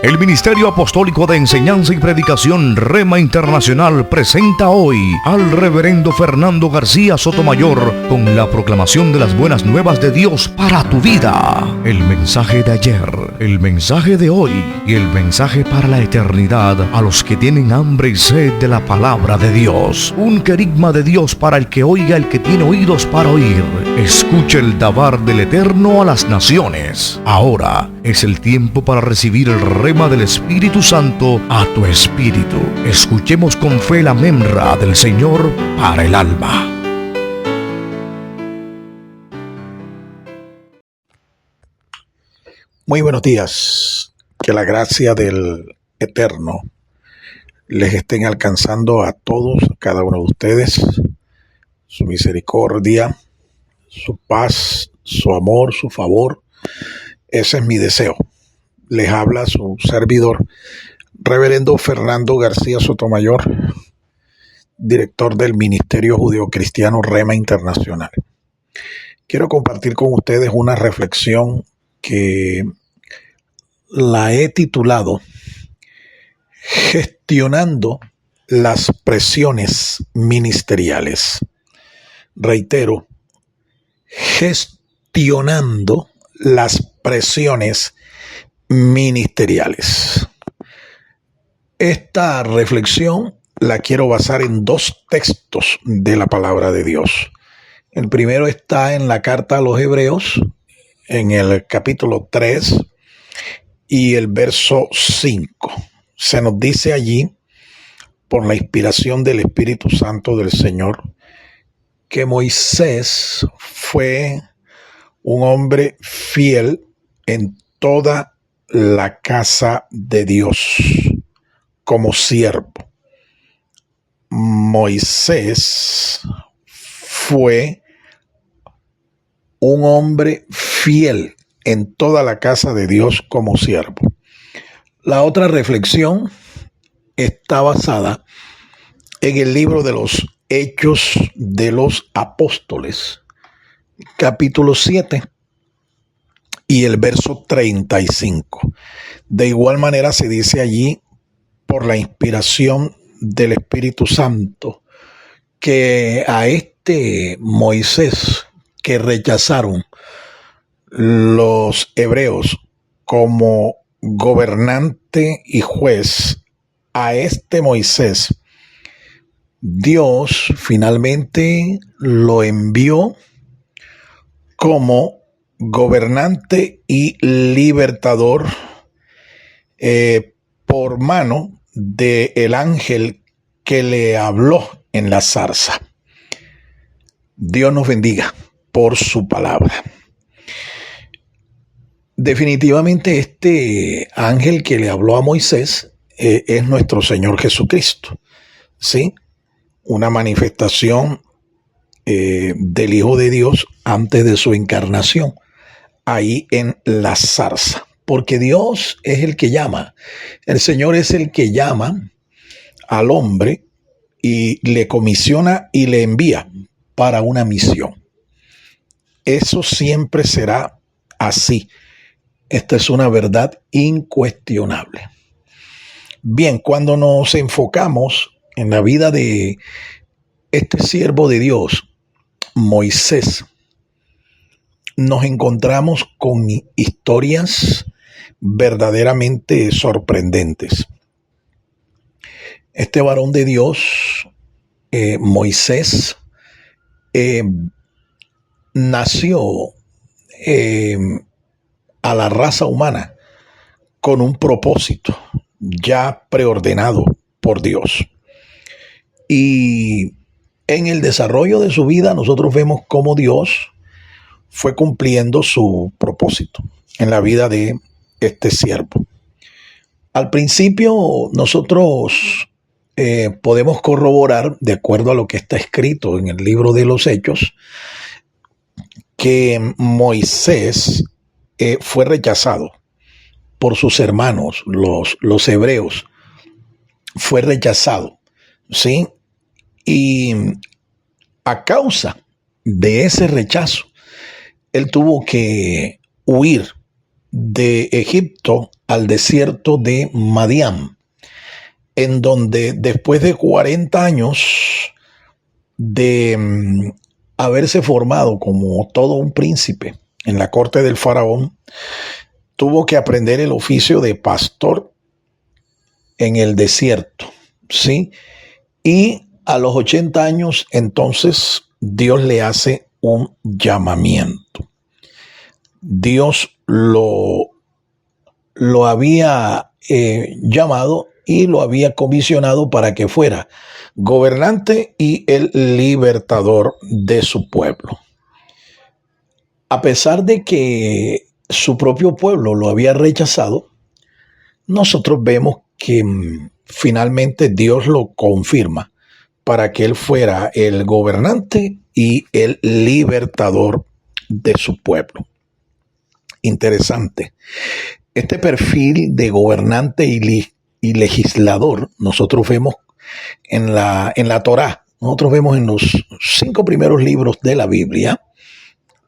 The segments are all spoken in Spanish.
El Ministerio Apostólico de Enseñanza y Predicación Rema Internacional presenta hoy al Reverendo Fernando García Sotomayor con la proclamación de las buenas nuevas de Dios para tu vida. El mensaje de ayer, el mensaje de hoy y el mensaje para la eternidad a los que tienen hambre y sed de la palabra de Dios. Un querigma de Dios para el que oiga, el que tiene oídos para oír. Escuche el dabar del Eterno a las naciones. Ahora es el tiempo para recibir el rema del Espíritu Santo a tu espíritu. Escuchemos con fe la memra del Señor para el alma. Muy buenos días. Que la gracia del Eterno les estén alcanzando a todos, a cada uno de ustedes, su misericordia, su paz, su amor, su favor. Ese es mi deseo. Les habla su servidor, Reverendo Fernando García Sotomayor, director del Ministerio Judeo-Cristiano Rema Internacional. Quiero compartir con ustedes una reflexión que la he titulado Gestionando las presiones ministeriales. Reitero, gestionando las presiones ministeriales. Esta reflexión la quiero basar en dos textos de la palabra de Dios. El primero está en la carta a los Hebreos, en el capítulo 3 y el verso 5. Se nos dice allí, por la inspiración del Espíritu Santo del Señor, que Moisés fue un hombre fiel en toda la casa de Dios como siervo. Moisés fue un hombre fiel en toda la casa de Dios como siervo. La otra reflexión está basada en el libro de los Hechos de los Apóstoles, capítulo 7 y el verso 35. De igual manera se dice allí, por la inspiración del Espíritu Santo, que a este Moisés que rechazaron los hebreos como gobernante y juez, a este Moisés Dios finalmente lo envió como gobernante y libertador por mano del ángel que le habló en la zarza. Dios nos bendiga por su palabra. Definitivamente este ángel que le habló a Moisés es nuestro Señor Jesucristo, ¿sí? Una manifestación del Hijo de Dios antes de su encarnación, ahí en la zarza. Porque Dios es el que llama, el Señor es el que llama al hombre y le comisiona y le envía para una misión. Eso siempre será así. Esta es una verdad incuestionable. Bien, cuando nos enfocamos en la vida de este siervo de Dios, Moisés, nos encontramos con historias verdaderamente sorprendentes. Este varón de Dios, Moisés, nació a la raza humana con un propósito ya preordenado por Dios. Y en el desarrollo de su vida nosotros vemos cómo Dios fue cumpliendo su propósito en la vida de este siervo. Al principio nosotros podemos corroborar, de acuerdo a lo que está escrito en el libro de los Hechos, que Moisés fue rechazado por sus hermanos, los hebreos. Fue rechazado, ¿sí? Y a causa de ese rechazo, él tuvo que huir de Egipto al desierto de Madián, en donde después de 40 años de haberse formado como todo un príncipe en la corte del faraón, tuvo que aprender el oficio de pastor en el desierto, ¿sí? Y a los 80 años, entonces, Dios le hace un llamamiento. Dios lo había llamado y lo había comisionado para que fuera gobernante y el libertador de su pueblo. A pesar de que su propio pueblo lo había rechazado, nosotros vemos que finalmente Dios lo confirma para que él fuera el gobernante y el libertador de su pueblo. Interesante. Este perfil de gobernante y legislador nosotros vemos en la Torá. Nosotros vemos en los 5 primeros libros de la Biblia,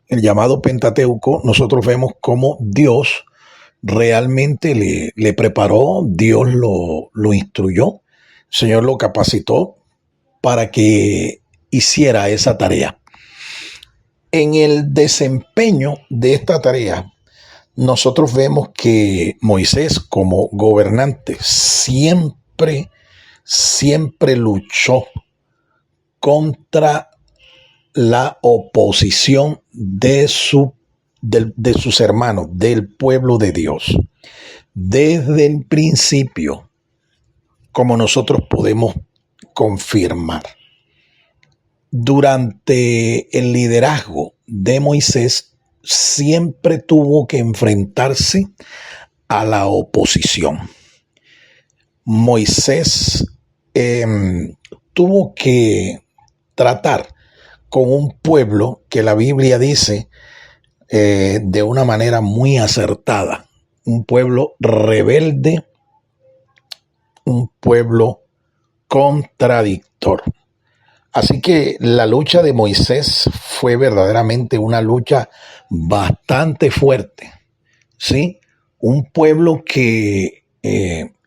el llamado Pentateuco, nosotros vemos cómo Dios realmente le preparó, Dios lo instruyó, el Señor lo capacitó para que hiciera esa tarea. En el desempeño de esta tarea, nosotros vemos que Moisés, como gobernante, siempre luchó contra la oposición de sus hermanos, del pueblo de Dios. Desde el principio, como nosotros podemos confirmar. Durante el liderazgo de Moisés, siempre tuvo que enfrentarse a la oposición. Moisés tuvo que tratar con un pueblo que la Biblia dice de una manera muy acertada, un pueblo rebelde, un pueblo contradictor. Así que la lucha de Moisés fue verdaderamente una lucha bastante fuerte, ¿sí? Un pueblo que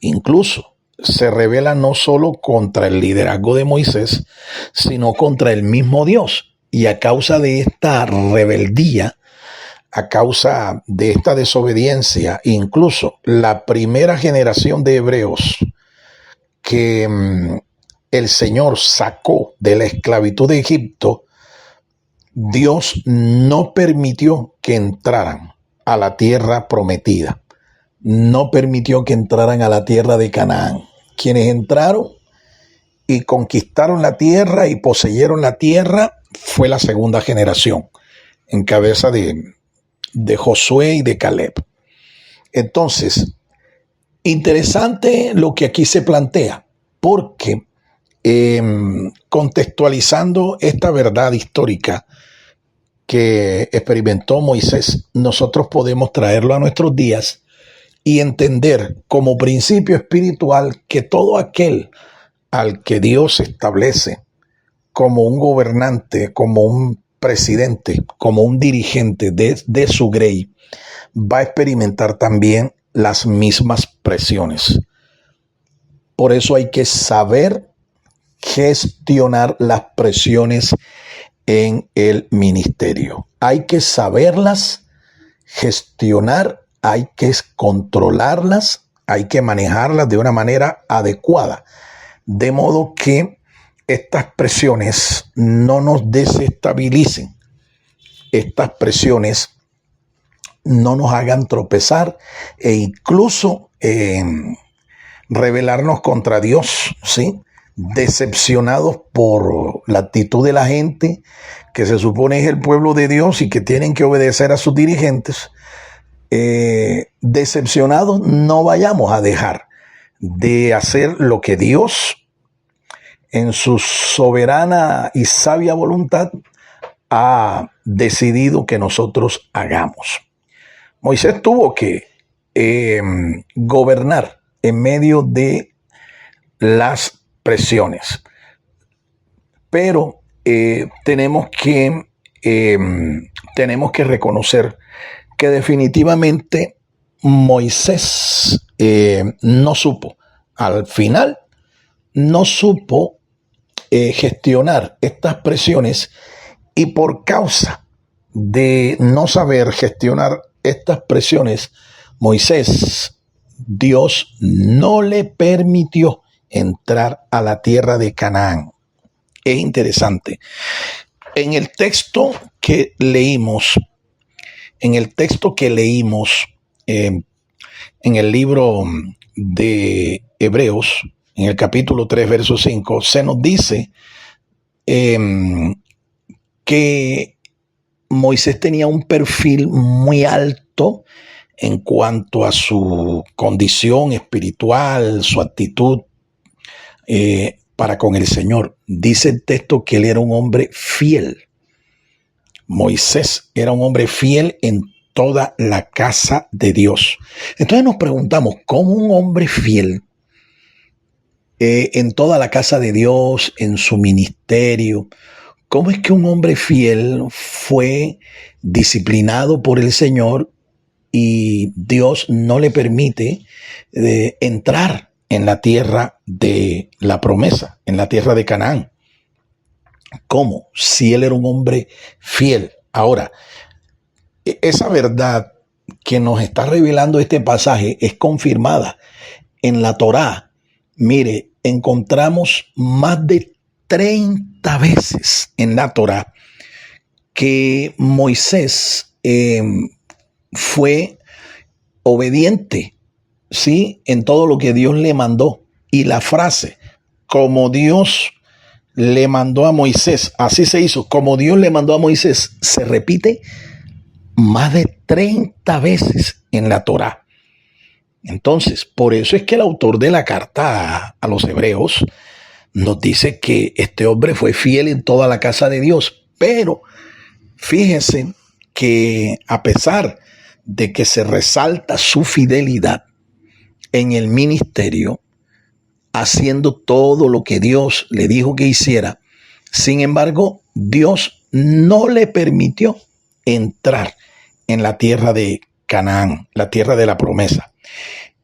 incluso se rebela no solo contra el liderazgo de Moisés, sino contra el mismo Dios. Y a causa de esta rebeldía, a causa de esta desobediencia, incluso la primera generación de hebreos que el Señor sacó de la esclavitud de Egipto, Dios no permitió que entraran a la tierra prometida. No permitió que entraran a la tierra de Canaán. Quienes entraron y conquistaron la tierra y poseyeron la tierra fue la segunda generación, en cabeza de Josué y de Caleb. Entonces, interesante lo que aquí se plantea, porque contextualizando esta verdad histórica que experimentó Moisés, nosotros podemos traerlo a nuestros días y entender como principio espiritual que todo aquel al que Dios establece como un gobernante, como un presidente, como un dirigente de su grey, va a experimentar también las mismas presiones. Por eso hay que saber gestionar las presiones en el ministerio. Hay que saberlas gestionar, hay que controlarlas, hay que manejarlas de una manera adecuada, de modo que estas presiones no nos desestabilicen, estas presiones no nos hagan tropezar e incluso rebelarnos contra Dios, ¿sí? Decepcionados por la actitud de la gente que se supone es el pueblo de Dios y que tienen que obedecer a sus dirigentes. Decepcionados, no vayamos a dejar de hacer lo que Dios en su soberana y sabia voluntad ha decidido que nosotros hagamos. Moisés tuvo que gobernar en medio de las presiones, pero tenemos que reconocer que definitivamente Moisés no supo, al final, no supo gestionar estas presiones, y por causa de no saber gestionar estas presiones, Dios no le permitió entrar a la tierra de Canaán. Es interesante. En el texto que leímos, en el libro de Hebreos, en el capítulo 3, verso 5, se nos dice que Moisés tenía un perfil muy alto en cuanto a su condición espiritual, su actitud para con el Señor. Dice el texto que él era un hombre fiel. Moisés era un hombre fiel en toda la casa de Dios. Entonces nos preguntamos, ¿cómo un hombre fiel en toda la casa de Dios, en su ministerio, cómo es que un hombre fiel fue disciplinado por el Señor y Dios no le permite entrar en la tierra de la promesa, en la tierra de Canaán? ¿Cómo? Si él era un hombre fiel. Ahora, esa verdad que nos está revelando este pasaje es confirmada en la Torá. Mire, encontramos más de 30 veces en la Torá que Moisés fue obediente, ¿sí?, en todo lo que Dios le mandó. Y la frase, como Dios le mandó a Moisés, así se hizo, como Dios le mandó a Moisés, se repite más de 30 veces en la Torá. Entonces, por eso es que el autor de la carta a los hebreos nos dice que este hombre fue fiel en toda la casa de Dios. Pero fíjense que a pesar de que se resalta su fidelidad en el ministerio, haciendo todo lo que Dios le dijo que hiciera, sin embargo, Dios no le permitió entrar en la tierra de Canaán, la tierra de la promesa.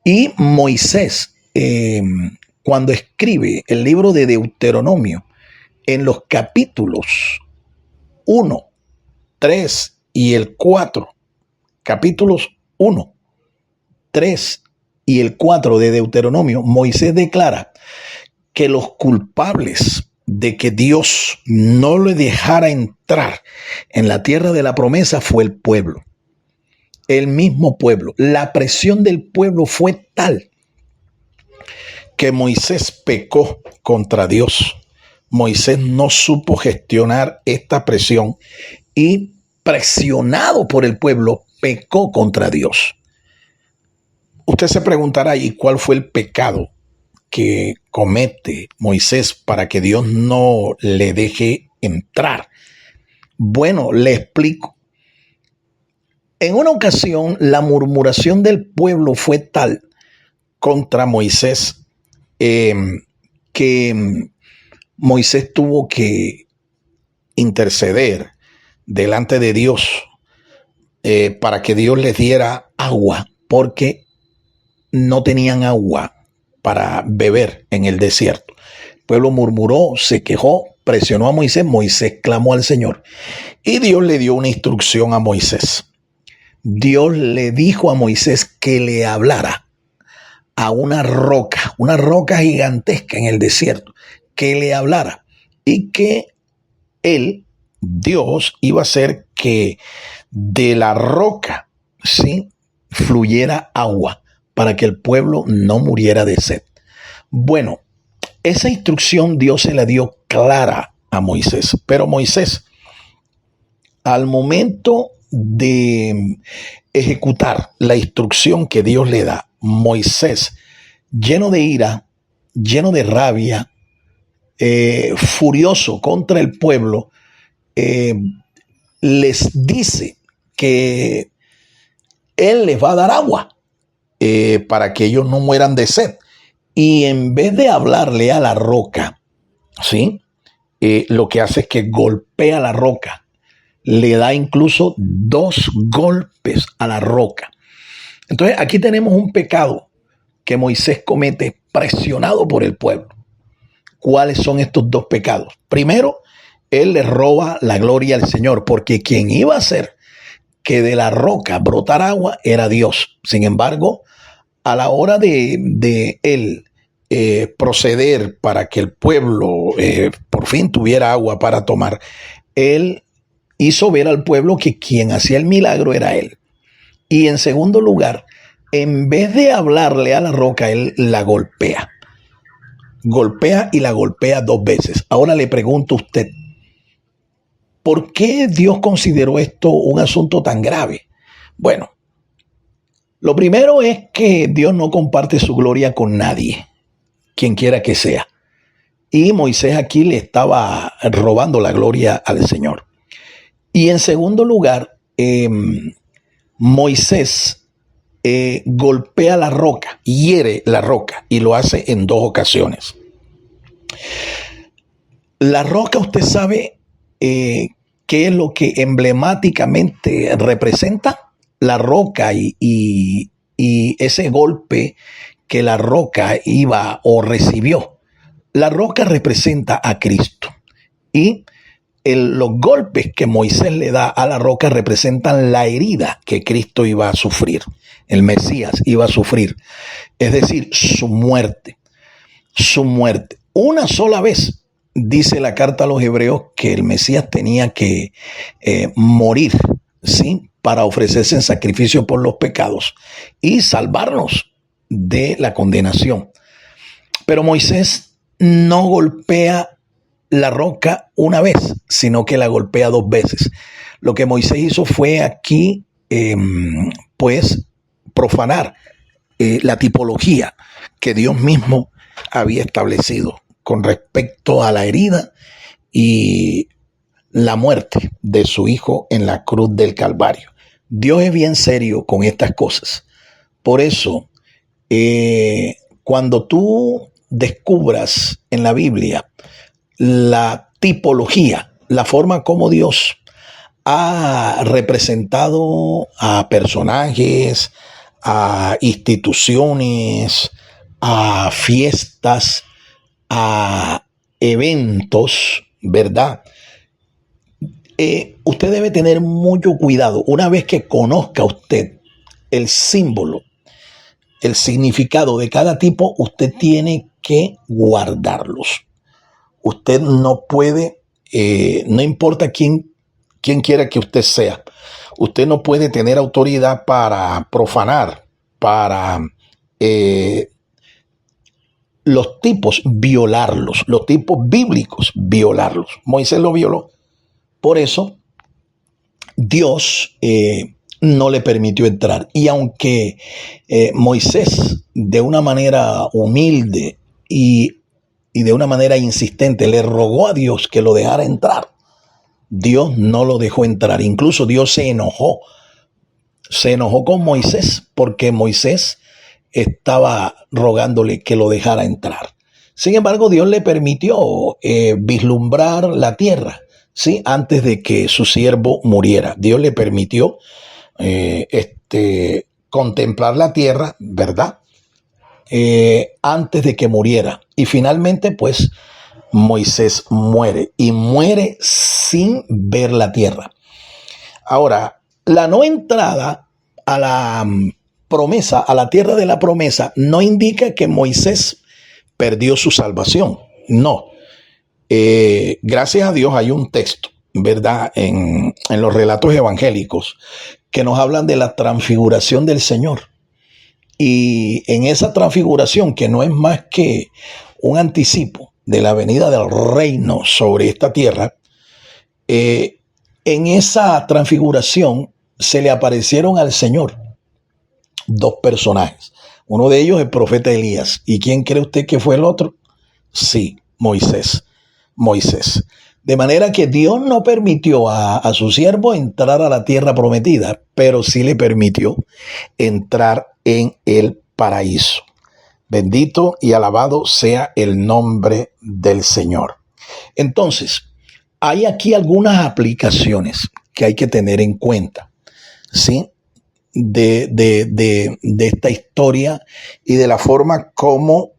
Y Moisés, cuando escribe el libro de Deuteronomio, en los capítulos 1, 3 y el 4, capítulos 1, 3 y el 4 de Deuteronomio, Moisés declara que los culpables de que Dios no le dejara entrar en la tierra de la promesa fue el pueblo. El mismo pueblo. La presión del pueblo fue tal que Moisés pecó contra Dios. Moisés no supo gestionar esta presión y, presionado por el pueblo, pecó contra Dios. Usted se preguntará, ¿y cuál fue el pecado que comete Moisés para que Dios no le deje entrar? Bueno, le explico. En una ocasión, la murmuración del pueblo fue tal contra Moisés que Moisés tuvo que interceder delante de Dios para que Dios les diera agua, porque no tenían agua para beber en el desierto. El pueblo murmuró, se quejó, presionó a Moisés. Moisés clamó al Señor y Dios le dio una instrucción a Moisés. Dios le dijo a Moisés que le hablara a una roca gigantesca en el desierto, que le hablara y que Dios, iba a hacer que de la roca, ¿sí?, fluyera agua para que el pueblo no muriera de sed. Bueno, esa instrucción Dios se la dio clara a Moisés, pero Moisés, al momento de ejecutar la instrucción que Dios le da, Moisés, lleno de ira, lleno de rabia, furioso contra el pueblo, les dice que él les va a dar agua para que ellos no mueran de sed. Y en vez de hablarle a la roca, ¿sí?, lo que hace es que golpea la roca. Le da incluso 2 golpes a la roca. Entonces aquí tenemos un pecado que Moisés comete presionado por el pueblo. ¿Cuáles son estos dos pecados? Primero, él le roba la gloria al Señor, porque quien iba a hacer que de la roca brotara agua era Dios. Sin embargo, a la hora de él proceder para que el pueblo por fin tuviera agua para tomar, él hizo ver al pueblo que quien hacía el milagro era él. Y en segundo lugar, en vez de hablarle a la roca, él la golpea. Golpea y la golpea 2 veces. Ahora le pregunto a usted, ¿por qué Dios consideró esto un asunto tan grave? Bueno, lo primero es que Dios no comparte su gloria con nadie, quien quiera que sea. Y Moisés aquí le estaba robando la gloria al Señor. Y en segundo lugar, Moisés golpea la roca, hiere la roca, y lo hace en 2 ocasiones. La roca, usted sabe qué es lo que emblemáticamente representa. La roca y ese golpe que la roca iba o recibió. La roca representa a Cristo. Y los golpes que Moisés le da a la roca representan la herida que Cristo iba a sufrir. El Mesías iba a sufrir. Es decir, su muerte. Su muerte. Una sola vez dice la carta a los hebreos que el Mesías tenía que morir, ¿sí?, para ofrecerse en sacrificio por los pecados y salvarnos de la condenación. Pero Moisés no golpea la roca una vez, sino que la golpea 2 veces. Lo que Moisés hizo fue aquí, pues, profanar la tipología que Dios mismo había establecido con respecto a la herida y la muerte de su hijo en la cruz del Calvario. Dios es bien serio con estas cosas. Por eso, cuando tú descubras en la Biblia la tipología, la forma como Dios ha representado a personajes, a instituciones, a fiestas, a eventos, ¿verdad? Usted debe tener mucho cuidado. Una vez que conozca usted el símbolo, el significado de cada tipo, usted tiene que guardarlos. Usted no puede, no importa quién quiera que usted sea, usted no puede tener autoridad para profanar, para los tipos violarlos, los tipos bíblicos violarlos. Moisés lo violó. Por eso Dios no le permitió entrar. Y aunque Moisés de una manera humilde y de una manera insistente le rogó a Dios que lo dejara entrar, Dios no lo dejó entrar. Incluso Dios se enojó con Moisés porque Moisés estaba rogándole que lo dejara entrar. Sin embargo, Dios le permitió vislumbrar la tierra, ¿sí?, antes de que su siervo muriera. Dios le permitió contemplar la tierra, ¿verdad?, antes de que muriera. Y finalmente, pues, Moisés muere y muere sin ver la tierra. Ahora, la no entrada a la promesa, a la tierra de la promesa, no indica que Moisés perdió su salvación. No. Gracias a Dios hay un texto, ¿verdad?, en los relatos evangélicos que nos hablan de la transfiguración del Señor. Y en esa transfiguración, que no es más que un anticipo de la venida del reino sobre esta tierra, en esa transfiguración se le aparecieron al Señor 2 personajes. Uno de ellos el profeta Elías. ¿Y quién cree usted que fue el otro? Sí, Moisés. De manera que Dios no permitió a su siervo entrar a la tierra prometida, pero sí le permitió entrar en el paraíso. Bendito y alabado sea el nombre del Señor. Entonces, hay aquí algunas aplicaciones que hay que tener en cuenta, ¿sí? de esta historia y de la forma como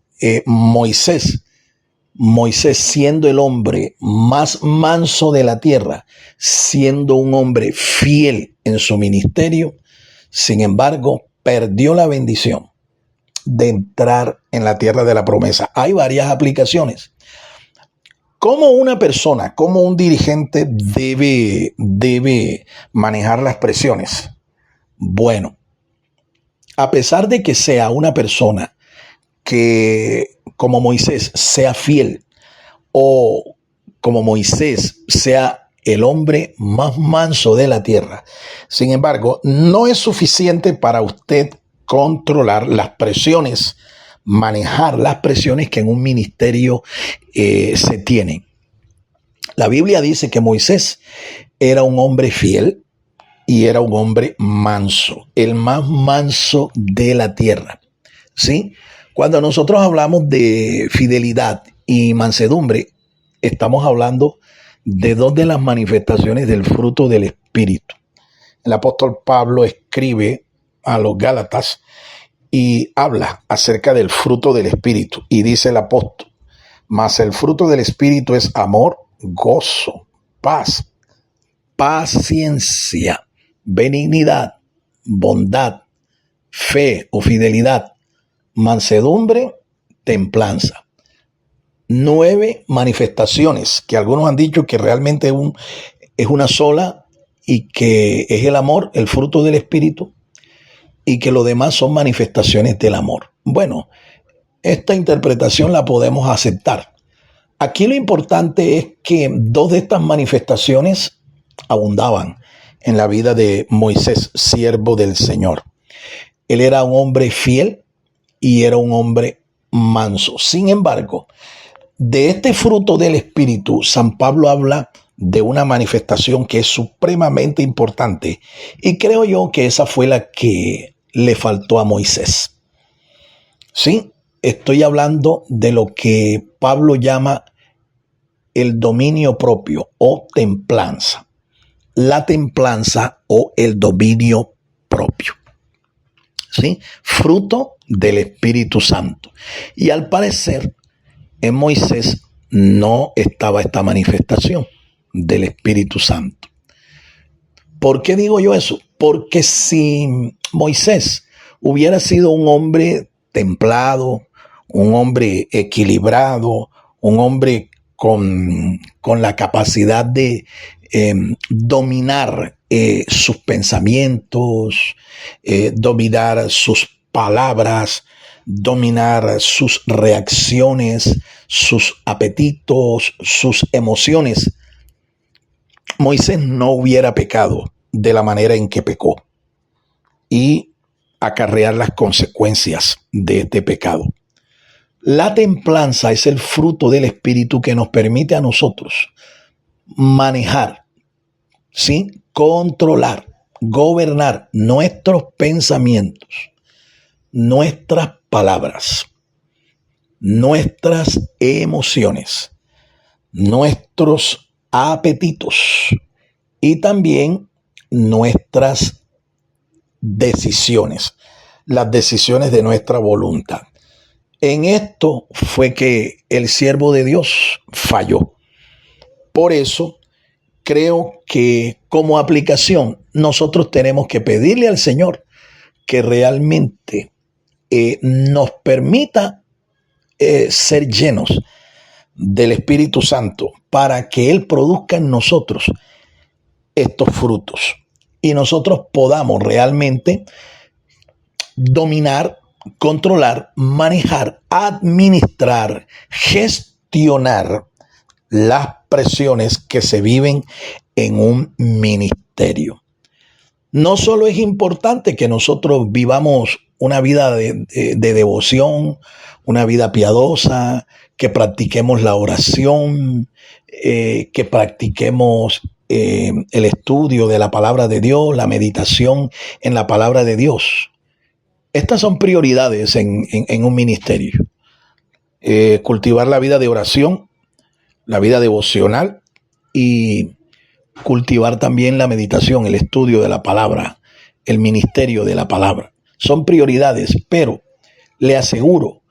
Moisés siendo el hombre más manso de la tierra, siendo un hombre fiel en su ministerio, sin embargo, perdió la bendición de entrar en la tierra de la promesa. Hay varias aplicaciones. ¿Cómo una persona, cómo un dirigente debe manejar las presiones? Bueno, a pesar de que sea una persona que, como Moisés, sea fiel, o como Moisés sea el hombre más manso de la tierra, sin embargo, no es suficiente para usted controlar las presiones, manejar las presiones que en un ministerio se tienen. La Biblia dice que Moisés era un hombre fiel y era un hombre manso, el más manso de la tierra, ¿sí? Cuando nosotros hablamos de fidelidad y mansedumbre, estamos hablando de dos de las manifestaciones del fruto del Espíritu. El apóstol Pablo escribe a los Gálatas y habla acerca del fruto del Espíritu. Y dice el apóstol: mas el fruto del Espíritu es amor, gozo, paz, paciencia, benignidad, bondad, fe o fidelidad, mansedumbre, templanza. 9 manifestaciones que algunos han dicho que realmente es una sola y que es el amor, el fruto del Espíritu, y que lo demás son manifestaciones del amor. Bueno, esta interpretación la podemos aceptar. Aquí lo importante es que 2 de estas manifestaciones abundaban en la vida de Moisés, siervo del Señor. Él era un hombre fiel y era un hombre manso. Sin embargo, de este fruto del Espíritu, San Pablo habla de una manifestación que es supremamente importante, y creo yo que esa fue la que le faltó a Moisés. Sí, estoy hablando de lo que Pablo llama el dominio propio o templanza. La templanza o el dominio propio. ¿Sí? Fruto del Espíritu Santo. Y al parecer, en Moisés no estaba esta manifestación del Espíritu Santo. ¿Por qué digo yo eso? Porque si Moisés hubiera sido un hombre templado, un hombre equilibrado, un hombre con la capacidad de dominar sus pensamientos, dominar sus palabras, dominar sus reacciones, sus apetitos, sus emociones, Moisés no hubiera pecado de la manera en que pecó y acarrear las consecuencias de este pecado. La templanza es el fruto del Espíritu que nos permite a nosotros manejar, ¿sí? Controlar, gobernar nuestros pensamientos, nuestras palabras, nuestras emociones, nuestros apetitos y también nuestras decisiones, las decisiones de nuestra voluntad. En esto fue que el siervo de Dios falló. Por eso creo que como aplicación nosotros tenemos que pedirle al Señor que realmente nos permita ser llenos del Espíritu Santo para que Él produzca en nosotros estos frutos y nosotros podamos realmente dominar, controlar, manejar, administrar, gestionar las presiones que se viven en un ministerio. No solo es importante que nosotros vivamos una vida de devoción, una vida piadosa, que practiquemos la oración, que practiquemos el estudio de la palabra de Dios, la meditación en la palabra de Dios. Estas son prioridades en un ministerio. Cultivar la vida de oración, la vida devocional y cultivar también la meditación, el estudio de la palabra el ministerio de la palabra. Son prioridades, pero le aseguro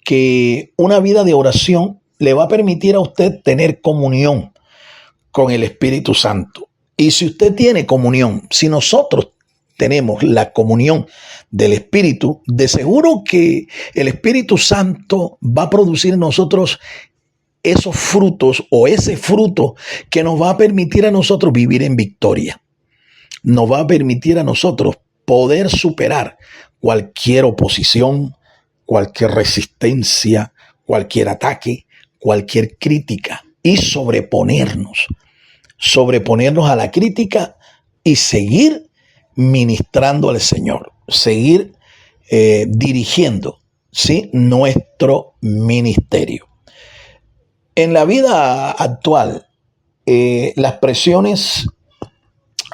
que una vida de oración le va a permitir a usted tener comunión con el Espíritu Santo. Y si usted tiene comunión, si nosotros tenemos la comunión del Espíritu, de seguro que el Espíritu Santo va a producir en nosotros esos frutos o ese fruto que nos va a permitir a nosotros vivir en victoria. Nos va a permitir a nosotros poder superar cualquier oposición, cualquier resistencia, cualquier ataque, cualquier crítica y sobreponernos a la crítica y seguir ministrando al Señor, seguir dirigiendo, ¿sí?, nuestro ministerio. En la vida actual, las presiones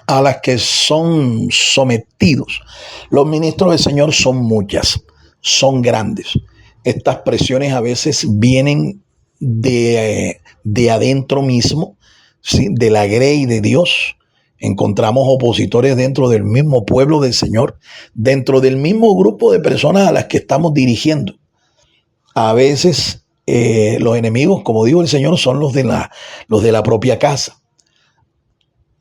a las que son sometidos los ministros del Señor son muchas, son grandes. Estas presiones a veces vienen de adentro mismo, ¿sí?, de la grey de Dios. Encontramos opositores dentro del mismo pueblo del Señor, dentro del mismo grupo de personas a las que estamos dirigiendo. A veces los enemigos, como dijo el Señor, son los de la propia casa.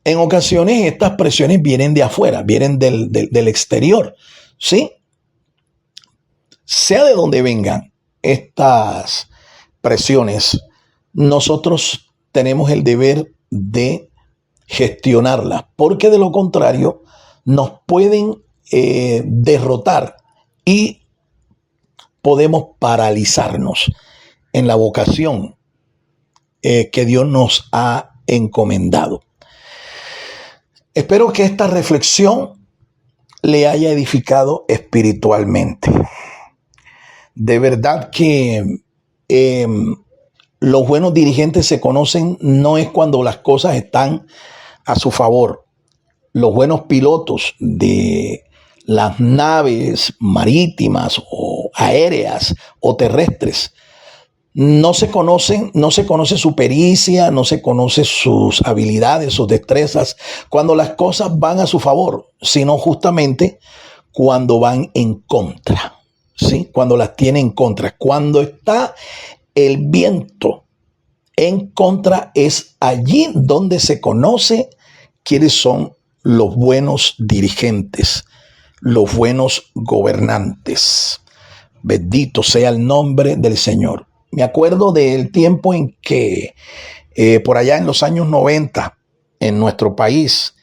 En ocasiones estas presiones vienen de afuera, vienen del exterior, ¿sí? Sea de donde vengan estas presiones, nosotros tenemos el deber de gestionarlas, porque de lo contrario nos pueden derrotar y podemos paralizarnos en la vocación que Dios nos ha encomendado. Espero que esta reflexión le haya edificado espiritualmente. De verdad que los buenos dirigentes se conocen no es cuando las cosas están a su favor. Los buenos pilotos de las naves marítimas o aéreas o terrestres no se conoce su pericia, no se conoce sus habilidades, sus destrezas cuando las cosas van a su favor, sino justamente cuando van en contra, ¿sí? Cuando las tiene en contra. Cuando está el viento en contra, es allí donde se conoce quiénes son los buenos dirigentes, los buenos gobernantes. Bendito sea el nombre del Señor. Me acuerdo del tiempo en que por allá en los años 90 en nuestro país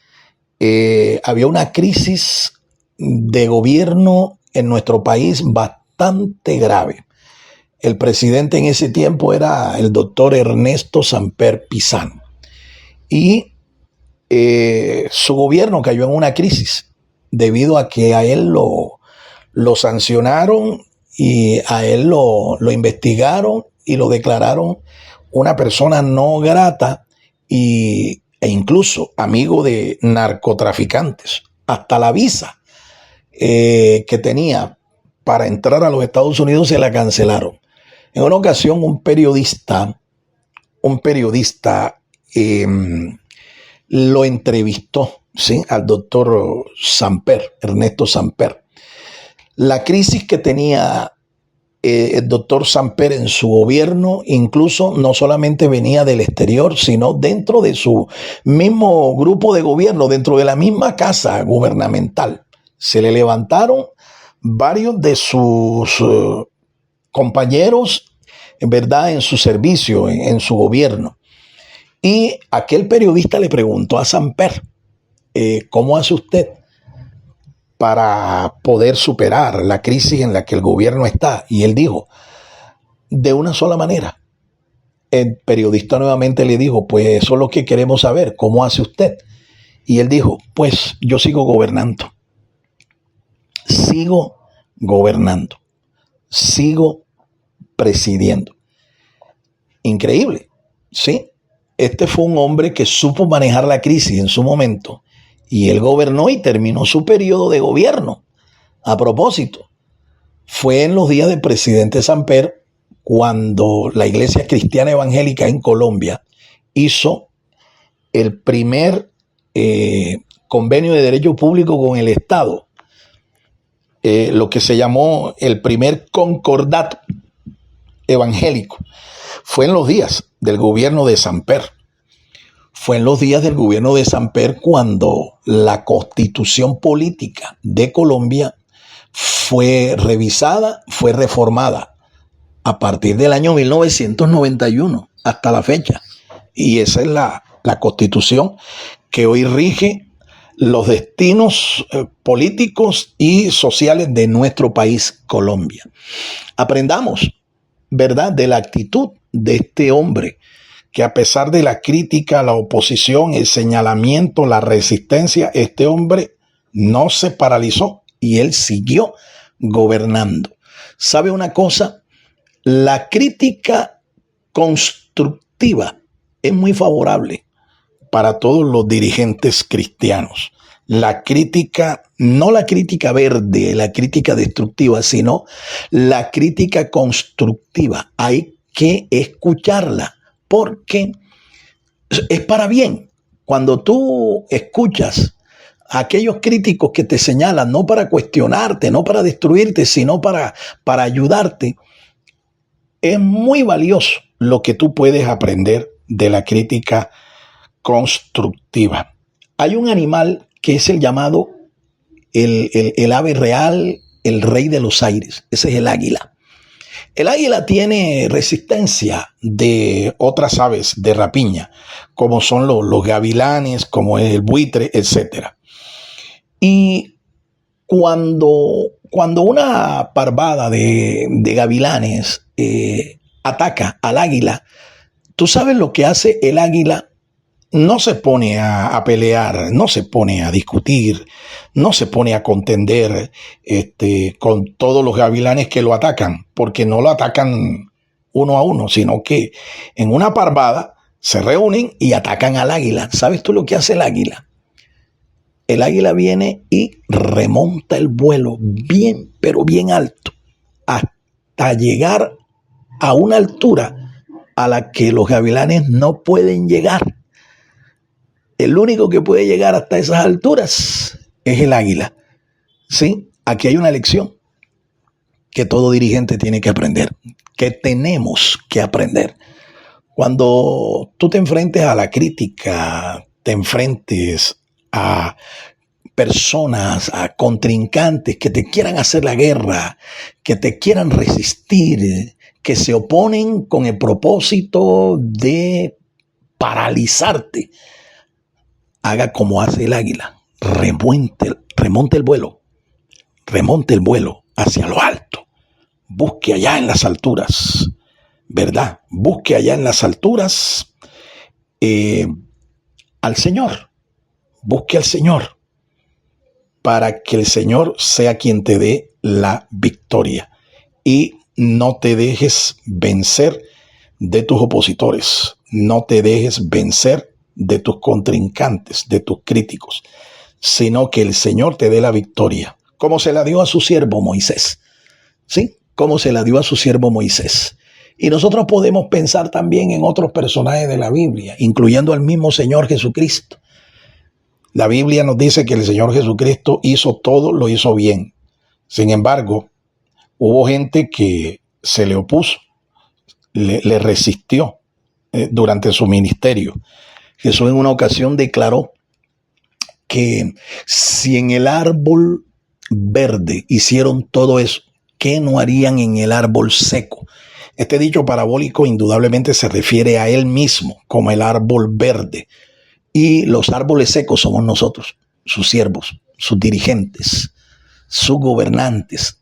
había una crisis de gobierno en nuestro país bastante grave. El presidente en ese tiempo era el doctor Ernesto Samper Pizano y su gobierno cayó en una crisis debido a que a él lo sancionaron y a él lo investigaron y lo declararon una persona no grata e incluso amigo de narcotraficantes. Hasta la visa que tenía para entrar a los Estados Unidos se la cancelaron. En una ocasión un periodista lo entrevistó, ¿sí?, al doctor Samper, Ernesto Samper. La crisis que tenía el doctor Samper en su gobierno incluso no solamente venía del exterior, sino dentro de su mismo grupo de gobierno, dentro de la misma casa gubernamental. Se le levantaron varios de sus compañeros, en verdad, en su servicio, en su gobierno. Y aquel periodista le preguntó a Samper, ¿cómo hace usted para poder superar la crisis en la que el gobierno está? Y él dijo, de una sola manera. El periodista nuevamente le dijo, pues eso es lo que queremos saber, ¿cómo hace usted? Y él dijo, pues yo sigo gobernando, sigo presidiendo. Increíble, ¿sí? Este fue un hombre que supo manejar la crisis en su momento y él gobernó y terminó su periodo de gobierno. A propósito, fue en los días del presidente Samper cuando la Iglesia Cristiana Evangélica en Colombia hizo el primer convenio de derecho público con el Estado, lo que se llamó el primer concordato evangélico. Fue en los días del gobierno de Samper. Fue en los días del gobierno de Samper cuando la constitución política de Colombia fue revisada, fue reformada a partir del año 1991 hasta la fecha. Y esa es la constitución que hoy rige los destinos políticos y sociales de nuestro país, Colombia. Aprendamos, ¿verdad?, de la actitud de este hombre que, a pesar de la crítica, la oposición, el señalamiento, la resistencia, este hombre no se paralizó y él siguió gobernando. ¿Sabe una cosa? La crítica constructiva es muy favorable para todos los dirigentes cristianos. La crítica, no la crítica verde, la crítica destructiva, sino la crítica constructiva. Hay que escucharla porque es para bien. Cuando tú escuchas a aquellos críticos que te señalan, no para cuestionarte, no para destruirte, sino para ayudarte, es muy valioso lo que tú puedes aprender de la crítica constructiva. Hay un animal que es el llamado el ave real, el rey de los aires. Ese es el águila. El águila tiene resistencia de otras aves de rapiña, como son los gavilanes, como es el buitre, etc. Y cuando una parvada de gavilanes ataca al águila, tú sabes lo que hace el águila. No se pone a pelear, no se pone a discutir, no se pone a contender con todos los gavilanes que lo atacan, porque no lo atacan uno a uno, sino que en una parvada se reúnen y atacan al águila. ¿Sabes tú lo que hace el águila? El águila viene y remonta el vuelo bien, pero bien alto, hasta llegar a una altura a la que los gavilanes no pueden llegar. El único que puede llegar hasta esas alturas es el águila. ¿Sí? Aquí hay una lección que todo dirigente tiene que aprender, que tenemos que aprender. Cuando tú te enfrentes a la crítica, te enfrentes a personas, a contrincantes que te quieran hacer la guerra, que te quieran resistir, que se oponen con el propósito de paralizarte, haga como hace el águila, remonte el vuelo hacia lo alto, busque allá en las alturas, ¿verdad? Busque allá en las alturas al Señor, busque al Señor, para que el Señor sea quien te dé la victoria y no te dejes vencer de tus opositores, no te dejes vencer de tus contrincantes, de tus críticos, sino que el Señor te dé la victoria, como se la dio a su siervo Moisés, ¿sí? Como se la dio a su siervo Moisés. Y nosotros podemos pensar también en otros personajes de la Biblia, incluyendo al mismo Señor Jesucristo. La Biblia nos dice que el Señor Jesucristo hizo todo, lo hizo bien. Sin embargo, hubo gente que se le opuso, le resistió durante su ministerio. Jesús en una ocasión declaró que si en el árbol verde hicieron todo eso, ¿qué no harían en el árbol seco? Este dicho parabólico indudablemente se refiere a él mismo como el árbol verde. Y los árboles secos somos nosotros, sus siervos, sus dirigentes, sus gobernantes,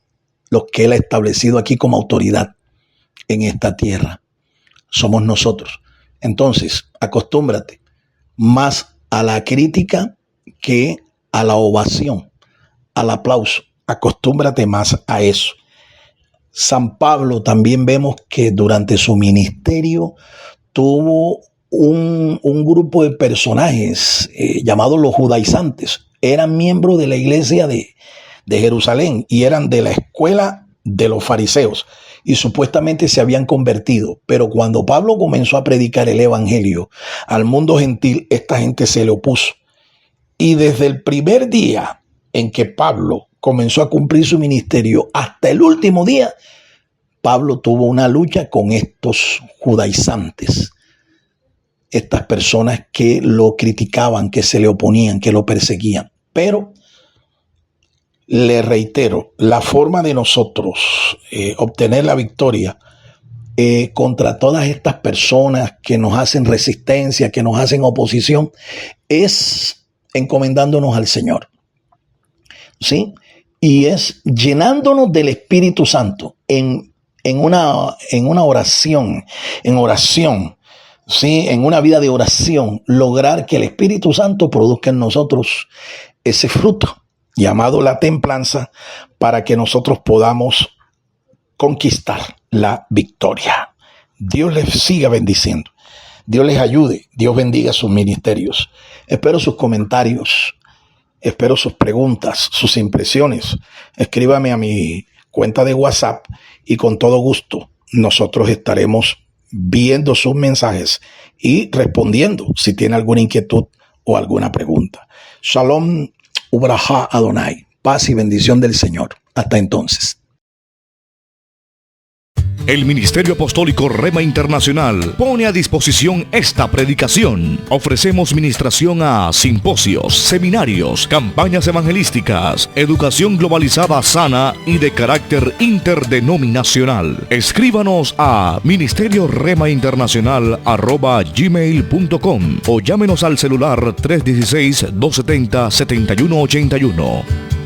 los que él ha establecido aquí como autoridad en esta tierra. Somos nosotros. Entonces, acostúmbrate más a la crítica que a la ovación, al aplauso. Acostúmbrate más a eso. San Pablo también vemos que durante su ministerio tuvo un grupo de personajes llamados los judaizantes. Eran miembros de la iglesia de Jerusalén y eran de la escuela de los fariseos y supuestamente se habían convertido. Pero cuando Pablo comenzó a predicar el evangelio al mundo gentil, esta gente se le opuso Y desde el primer día en que Pablo comenzó a cumplir su ministerio hasta el último día, Pablo tuvo una lucha con estos judaizantes, estas personas que lo criticaban, que se le oponían, que lo perseguían. Pero le reitero, la forma de nosotros obtener la victoria contra todas estas personas que nos hacen resistencia, que nos hacen oposición, es encomendándonos al Señor, ¿sí? Y es llenándonos del Espíritu Santo en una oración, ¿sí? En una vida de oración, lograr que el Espíritu Santo produzca en nosotros ese fruto llamado la templanza, para que nosotros podamos conquistar la victoria. Dios les siga bendiciendo. Dios les ayude. Dios bendiga sus ministerios. Espero sus comentarios. Espero sus preguntas, sus impresiones. Escríbame a mi cuenta de WhatsApp y con todo gusto nosotros estaremos viendo sus mensajes y respondiendo si tiene alguna inquietud o alguna pregunta. Shalom, Ubraja Adonai. Paz y bendición del Señor. Hasta entonces. El Ministerio Apostólico Rema Internacional pone a disposición esta predicación. Ofrecemos ministración a simposios, seminarios, campañas evangelísticas, educación globalizada sana y de carácter interdenominacional. Escríbanos a ministerioremainternacional@gmail.com o llámenos al celular 316-270-7181.